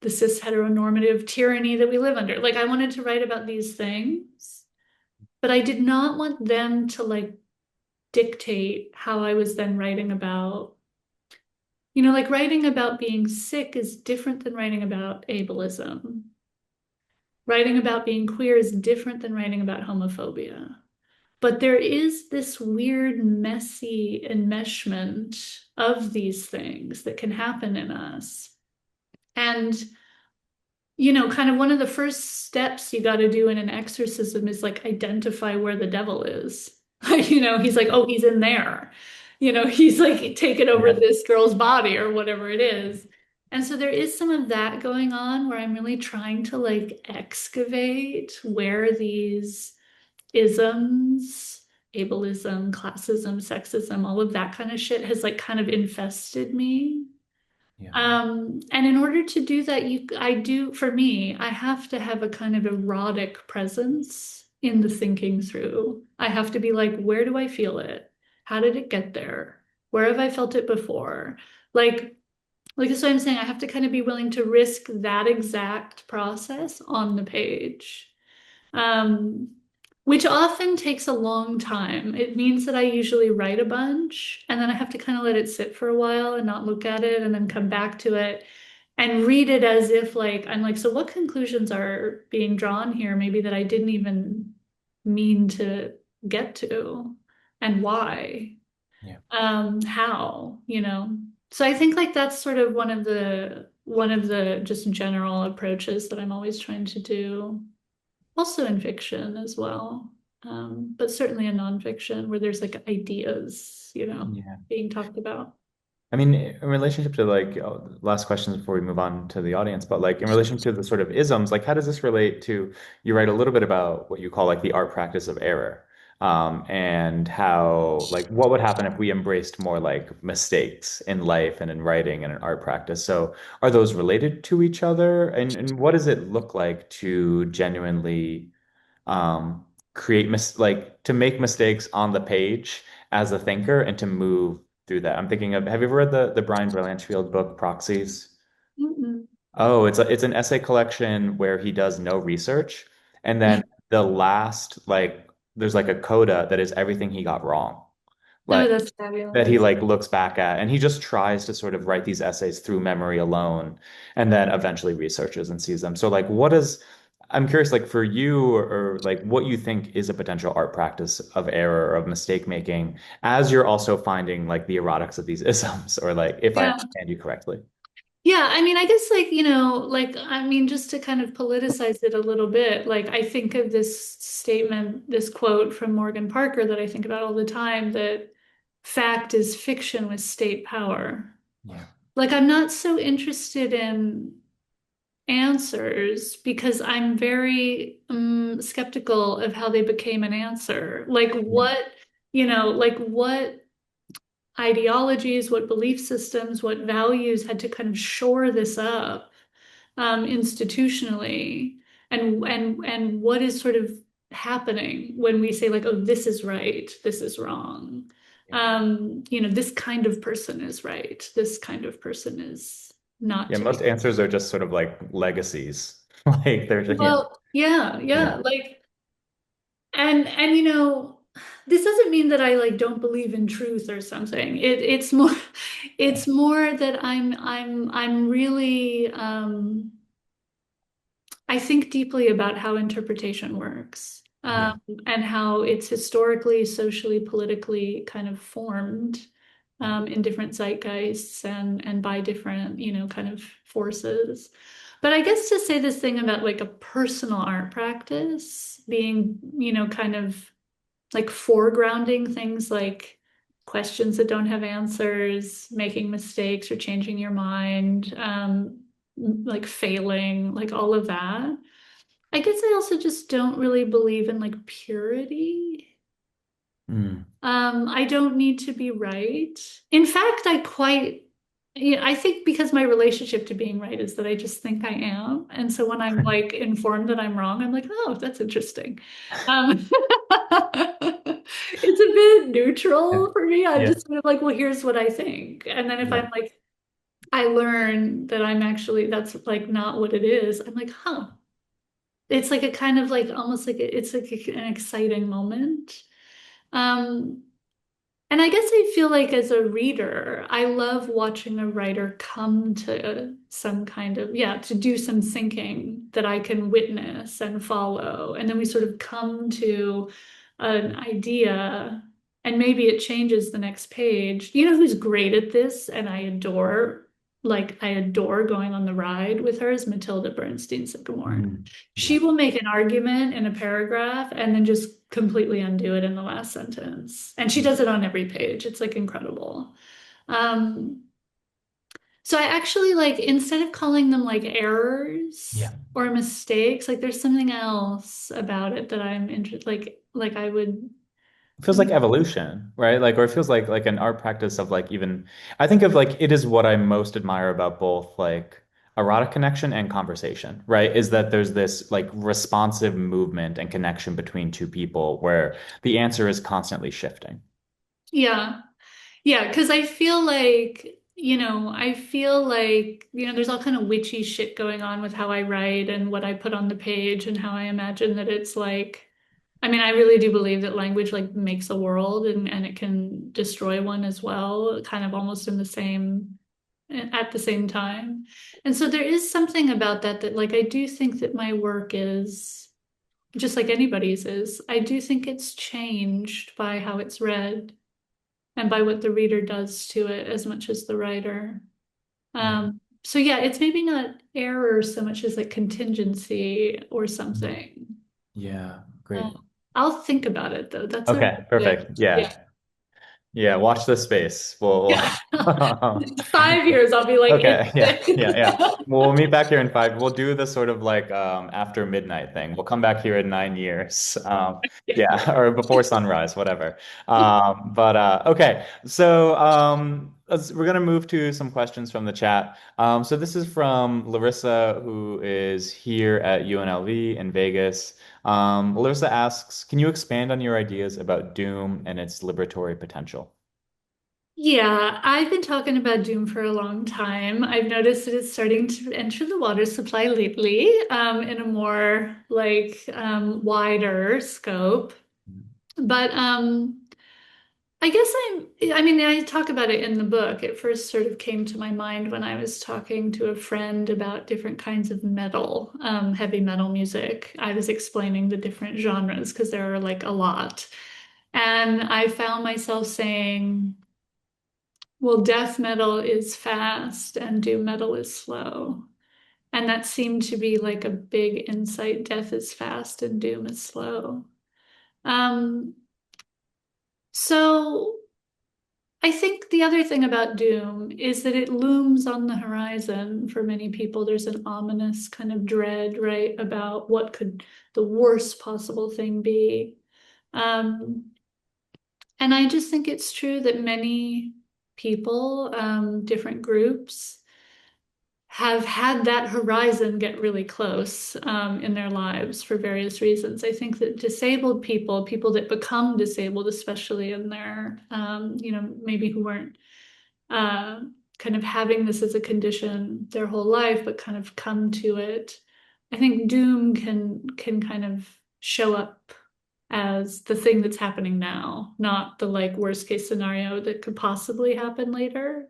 the cis heteronormative tyranny that we live under. Like, I wanted to write about these things, but I did not want them to like dictate how I was then writing about, like writing about being sick is different than writing about ableism. Writing about being queer is different than writing about homophobia. But there is this weird, messy enmeshment of these things that can happen in us. And, kind of one of the first steps you got to do in an exorcism is like identify where the devil is. He's like, oh, he's in there. He's like taken over Yeah. this girl's body or whatever it is. And so there is some of that going on where I'm really trying to like excavate where these isms, ableism, classism, sexism, all of that kind of shit has like kind of infested me. Yeah. And in order to do that, for me, I have to have a kind of erotic presence in the thinking through. I have to be like, where do I feel it? How did it get there? Where have I felt it before? Like, that's what I'm saying. I have to kind of be willing to risk that exact process on the page. Um, which often takes a long time. It means that I usually write a bunch and then I have to kind of let it sit for a while and not look at it and then come back to it and read it as if like I'm like, so what conclusions are being drawn here? Maybe that I didn't even mean to get to, and why? Yeah. How? So I think like that's sort of one of the just general approaches that I'm always trying to do, also in fiction as well, but certainly in nonfiction where there's like ideas, Yeah. being talked about. I mean, in relationship to like last questions before we move on to the audience, but like in relation to the sort of isms, like how does this relate to, you write a little bit about what you call like the art practice of error, and how like what would happen if we embraced more like mistakes in life and in writing and in art practice. So are those related to each other? And what does it look like to genuinely um, create like to make mistakes on the page as a thinker and to move through that. I'm thinking of, have you ever read the Brian Blanchfield book Proxies? Mm-mm. Oh, it's an essay collection where he does no research, and then the last like there's like a coda that is everything he got wrong. Oh, Like that's that he fabulous. like looks back at, and he just tries to sort of write these essays through memory alone and then eventually researches and sees them. So like what is, I'm curious like for you, or like what you think is a potential art practice of error or of mistake making as you're also finding like the erotics of these isms, or like if I Yeah. understand you correctly. Yeah, I mean, I guess like, like I mean, just to kind of politicize it a little bit, like I think of this statement, this quote from Morgan Parker that I think about all the time, that fact is fiction with state power. Yeah. Like I'm not so interested in answers because I'm very skeptical of how they became an answer. Like Yeah. what ideologies, what belief systems, what values had to kind of shore this up institutionally, and what is sort of happening when we say like, oh, this is right, this is wrong. Yeah. This kind of person is right, this kind of person is not Yeah, to be. most answers are just sort of like legacies. Like they're just, yeah. Well, yeah, Yeah. yeah, like, and this doesn't mean that I like don't believe in truth or something. It's more, it's more that I'm really I think deeply about how interpretation works, Yeah. and how it's historically, socially, politically kind of formed. in different zeitgeists and by different, kind of forces. But I guess to say this thing about like a personal art practice being, kind of like foregrounding things like questions that don't have answers, making mistakes or changing your mind, like failing, like all of that. I guess I also just don't really believe in like purity. Mm. I don't need to be right. In fact, I think because my relationship to being right is that I just think I am. And so when I'm like informed that I'm wrong, I'm like, oh, that's interesting. Um, it's a bit Yeah. neutral for me. I'm Yeah. just sort of like, well, here's what I think. And then if Yeah. I'm like, I learn that that's like not what it is, I'm like, huh. It's like a kind of like almost like it's like an exciting moment. Um, and I guess I feel like as a reader, I love watching a writer come to some kind of, yeah, to do some thinking that I can witness and follow. And then we sort of come to an idea, and maybe it changes the next page. You know who's great at this, and I adore going on the ride with her is Matilda Bernstein Sycamore. Mm. She Yeah. will make an argument in a paragraph and then just completely undo it in the last sentence. And she does it on every page. It's like incredible. Um, so I actually like, instead of calling them like errors Yeah. or mistakes, like there's something else about it that I'm interested, like I would, It feels like evolution, right? Like, or it feels like an art practice of like even I think of like it is what I most admire about both like erotic connection and conversation, right? Is that there's this like responsive movement and connection between two people where the answer is constantly shifting. yeah. Yeah, because I feel like, there's all kind of witchy shit going on with how I write and what I put on the page and how I imagine that it's like, I mean, I really do believe that language like makes a world and it can destroy one as well, kind of almost at the same time. And so there is something about that like I do think that my work is just like anybody's is. I do think it's changed by how it's read and by what the reader does to it as much as the writer. Yeah. So yeah, it's maybe not error so much as like contingency or Mm. something. Yeah, great. Um, I'll think about it though. That's a Okay, perfect. yeah. Yeah. Yeah, watch this space. We'll Yeah. 5 years, I'll be like, Okay, yeah, yeah, yeah. it's We'll meet back here in five. We'll do the sort of like after midnight thing. We'll come back here in 9 years. Yeah, or before sunrise, whatever. But okay, so we're gonna move to some questions from the chat. So this is from Larissa, who is here at UNLV in Vegas. Larissa asks, can you expand on your ideas about Doom and its liberatory potential? Yeah, I've been talking about Doom for a long time. I've noticed that it's starting to enter the water supply lately, in a more like wider scope. But I mean, I talk about it in the book. It first sort of came to my mind when I was talking to a friend about different kinds of metal, heavy metal music. I was explaining the different genres because there are like a lot. And I found myself saying, well, death metal is fast and doom metal is slow. And that seemed to be like a big insight. Death is fast and doom is slow. Um, so I think the other thing about doom is that it looms on the horizon for many people. There's an ominous kind of dread, right, about what could the worst possible thing be. Um, and I just think it's true that many people, different groups, have had that horizon get really close in their lives for various reasons. I think that disabled people, people that become disabled, especially in their, maybe who weren't uh, kind of having this as a condition their whole life, but kind of come to it. I think doom can kind of show up as the thing that's happening now, not the like worst case scenario that could possibly happen later.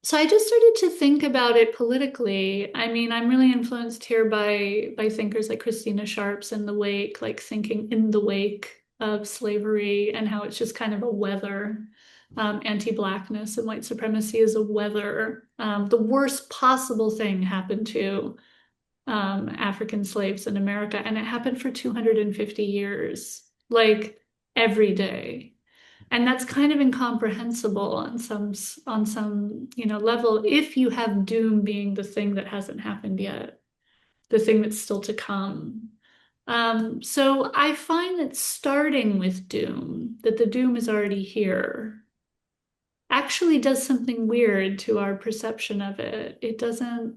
So I just started to think about it politically. I mean, I'm really influenced here by thinkers like Christina Sharp's In the Wake, like thinking in the wake of slavery and how it's just kind of a weather Anti-blackness and white supremacy is a whether the worst possible thing happened to African slaves in America, and it happened for 250 years, like every day. And that's kind of incomprehensible on some, level if you have doom being the thing that hasn't happened yet, the thing that's still to come. So I find that starting with doom, that the doom is already here, actually does something weird to our perception of it. It doesn't,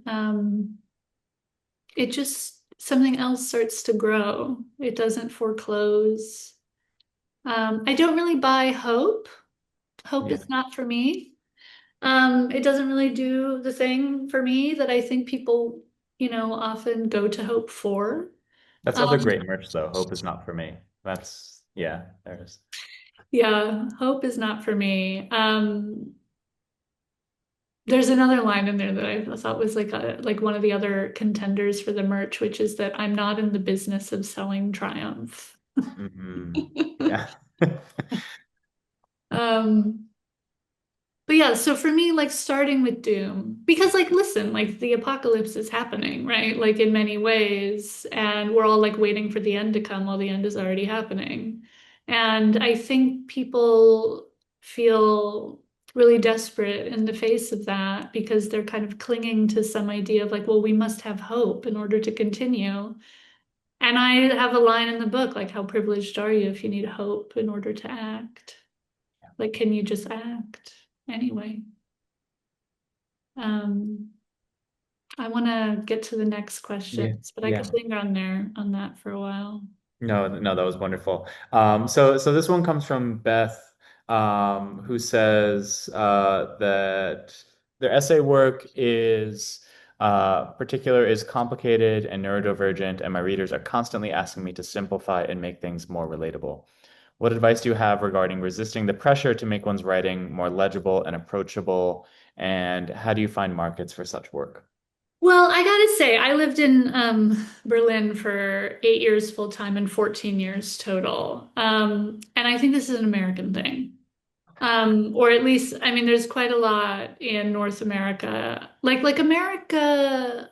it just, something else starts to grow. It doesn't foreclose. I don't really buy hope. Hope Yeah. is not for me. It doesn't really do the thing for me that I think people, often go to hope for. That's other Um, great merch, though. Hope is not for me. That's, yeah, there's. yeah, hope is not for me. There's another line in there that I thought was like one of the other contenders for the merch, which is that I'm not in the business of selling triumph. Yeah. Um, But yeah, so for me, like starting with Doom, because like, listen, like the apocalypse is happening, right? Like in many ways, and we're all like waiting for the end to come while the end is already happening. And I think people feel really desperate in the face of that because they're kind of clinging to some idea of like, well, we must have hope in order to continue. And I have a line in the book, like, how privileged are you if you need hope in order to act? Like, can you just act anyway? Um, I want to get to the next Yeah. questions, but I Yeah. could linger on there on that for a while. No, no, that was wonderful. So this one comes from Beth, who says that their essay work is particular, is complicated and neurodivergent, and my readers are constantly asking me to simplify and make things more relatable. What advice do you have regarding resisting the pressure to make one's writing more legible and approachable? And how do you find markets for such work? Well, I gotta say, I lived in Berlin for 8 years full time and 14 years total. And I think this is an American thing. Or at least, I mean, there's quite a lot in North America. Like America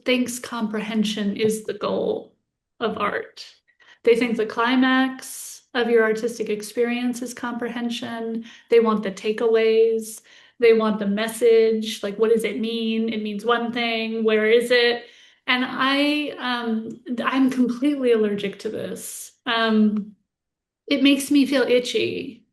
thinks comprehension is the goal of art. They think the climax of your artistic experience is comprehension. They want the takeaways. They want the message. Like, what does it mean? It means one thing. Where is it? And I'm completely allergic to this. It makes me feel itchy.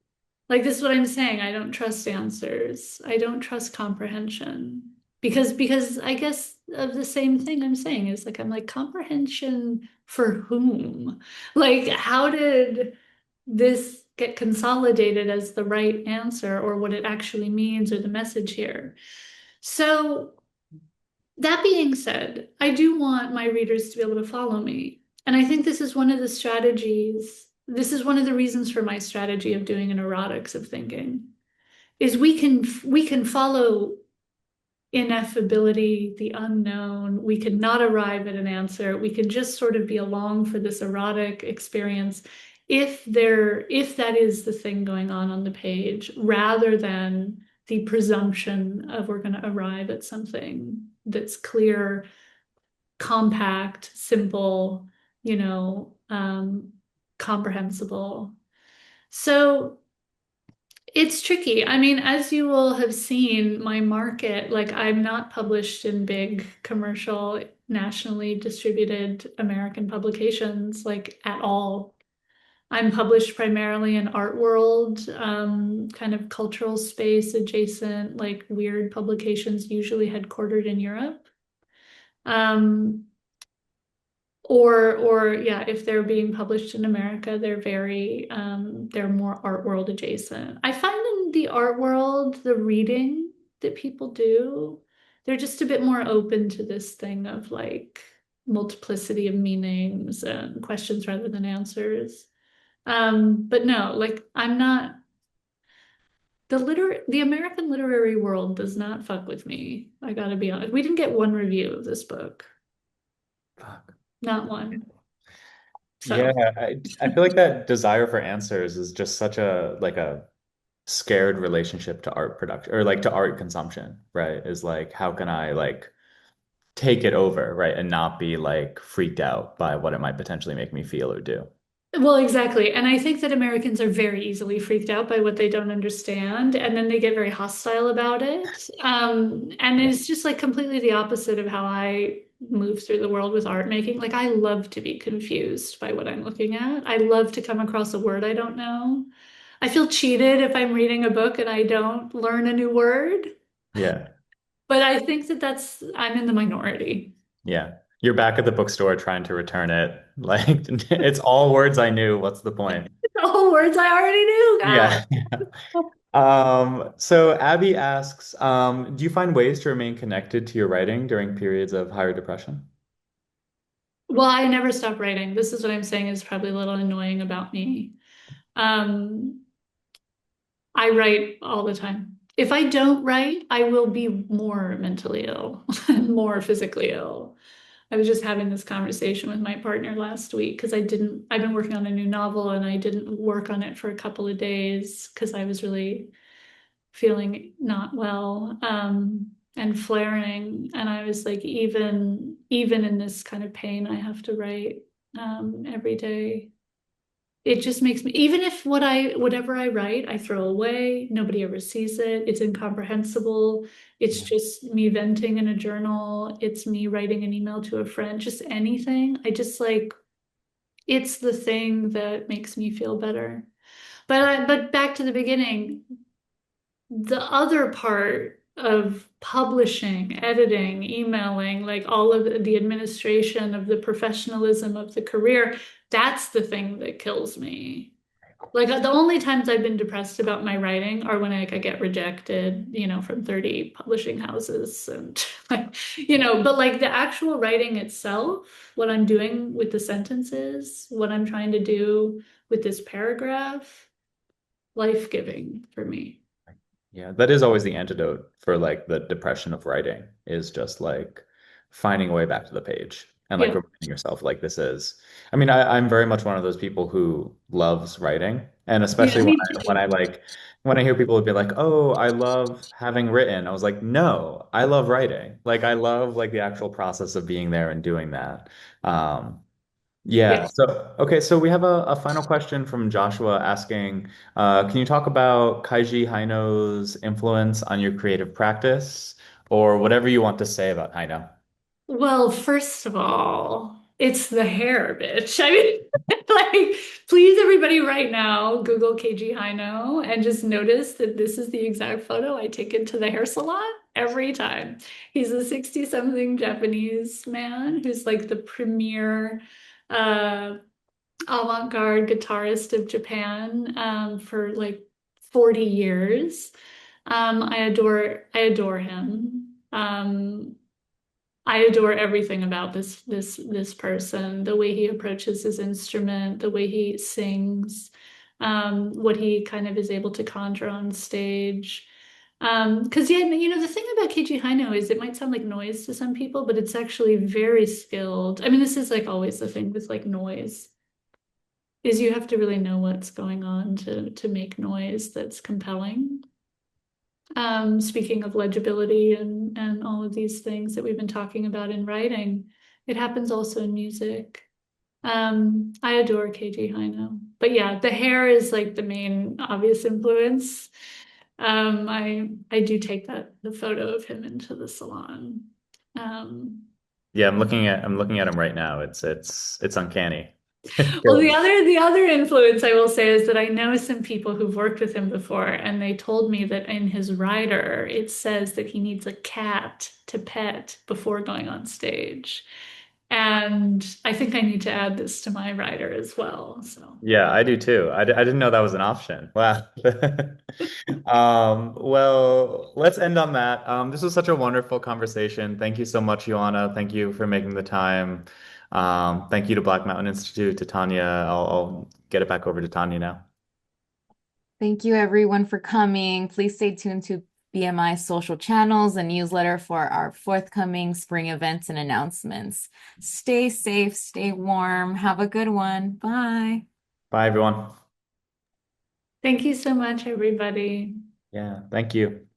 Like this is what I'm saying. I don't trust answers. I don't trust comprehension. Because I guess of the same thing I'm saying is like I'm like comprehension for whom? Like how did this get consolidated as the right answer or what it actually means or the message here? So that being said, I do want my readers to be able to follow me. And I think this is one of the strategies, this is one of the reasons for my strategy of doing an erotics of thinking, is we can follow ineffability, the unknown. We could not arrive at an answer. We could just sort of be along for this erotic experience if that is the thing going on the page, rather than the presumption of we're going to arrive at something that's clear, compact, simple, you know, comprehensible. So it's tricky. I mean, as you will have seen, my market, like I'm not published in big commercial, nationally distributed American publications, like at all. I'm published primarily in art world, kind of cultural space adjacent, like weird publications, usually headquartered in Europe. Um, or yeah, if they're being published in America, they're more art world adjacent. I find in the art world, the reading that people do, they're just a bit more open to this thing of like multiplicity of meanings and questions rather than answers. But no, like I'm not the American literary world does not fuck with me. I gotta be honest. We didn't get one review of this book. Fuck. Not one. Yeah, So I feel like that desire for answers is just such a like a scared relationship to art production or like to art consumption, right? Is like, how can I like take it over, right? And not be like freaked out by what it might potentially make me feel or do. Well, exactly. And I think that Americans are very easily freaked out by what they don't understand, and then they get very hostile about it. And Yeah. it's just like completely the opposite of how I move through the world with art making. Like, I love to be confused by what I'm looking at. I love to come across a word I don't know. I feel cheated if I'm reading a book and I don't learn a new word, Yeah. but I think that I'm in the minority. Yeah. You're back at the bookstore trying to return it. Like it's all words I knew. What's the point? All words I already knew, Yeah. God. So Abby asks, do you find ways to remain connected to your writing during periods of higher depression? Well, I never stop writing. This is what I'm saying is probably a little annoying about me. Um, I write all the time. If I don't write, I will be more mentally ill, more physically ill. I was just having this conversation with my partner last week because I've been working on a new novel and I didn't work on it for a couple of days because I was really feeling not well, and flaring. And I was like, even in this kind of pain, I have to write, every day. It just makes me, even if whatever I write, I throw away, nobody ever sees it, it's incomprehensible. It's Yeah. just me venting in a journal. It's me writing an email to a friend, just anything. I just like, it's the thing that makes me feel better. But back to the beginning, the other part of publishing, editing, emailing, like all of the administration of the professionalism of the career, that's the thing that kills me. Like the only times I've been depressed about my writing are when I get rejected, from 30 publishing houses and like, but like the actual writing itself, what I'm doing with the sentences, what I'm trying to do with this paragraph, life-giving for me. Yeah, that is always the antidote for like the depression of writing is just like finding a way back to the page and like Yeah. reminding yourself like this is. I mean, I'm very much one of those people who loves writing, and Yeah, especially me when too. I like when I hear people would be like, "Oh, I love having written." I was like, "No, I love writing. Like I love like the actual process of being there and doing that." Um, Yeah. yeah. So, okay. So we have a final question from Joshua asking, can you talk about Kaiji Haino's influence on your creative practice or whatever you want to say about Haino? Well, first of all, it's the hair, bitch. I mean, like, please, everybody, right now, Google KG Hino and just notice that this is the exact photo I take into the hair salon every time. He's a 60-something Japanese man who's like the premier uh, avant-garde guitarist of Japan, for like 40 years. I adore him. I adore everything about this person, the way he approaches his instrument, the way he sings, what he kind of is able to conjure on stage. Because yeah, the thing about Keiji Haino is it might sound like noise to some people, but it's actually very skilled. I mean, this is like always the thing with like noise, is you have to really know what's going on to make noise that's compelling. Speaking of legibility and all of these things that we've been talking about in writing, it happens also in music. I adore KG Haino, but yeah, the hair is like the main obvious influence. I do take the photo of him into the salon. Um, Yeah, I'm looking at him right now. It's uncanny. Well, Killing the other influence I will say is that I know some people who've worked with him before, and they told me that in his rider it says that he needs a cat to pet before going on stage. And I think I need to add this to my rider as well. So, Yeah, I do too. I didn't know that was an option. Wow. Well, let's end on that. This was such a wonderful conversation. Thank you so much, Joanna. Thank you for making the time. Thank you to Black Mountain Institute, to Tanya. I'll get it back over to Tanya now. Thank you everyone for coming. Please stay tuned to BMI social channels and newsletter for our forthcoming spring events and announcements. Stay safe, stay warm. Have a good one. Bye. Bye, everyone. Thank you so much, everybody. Yeah, thank you.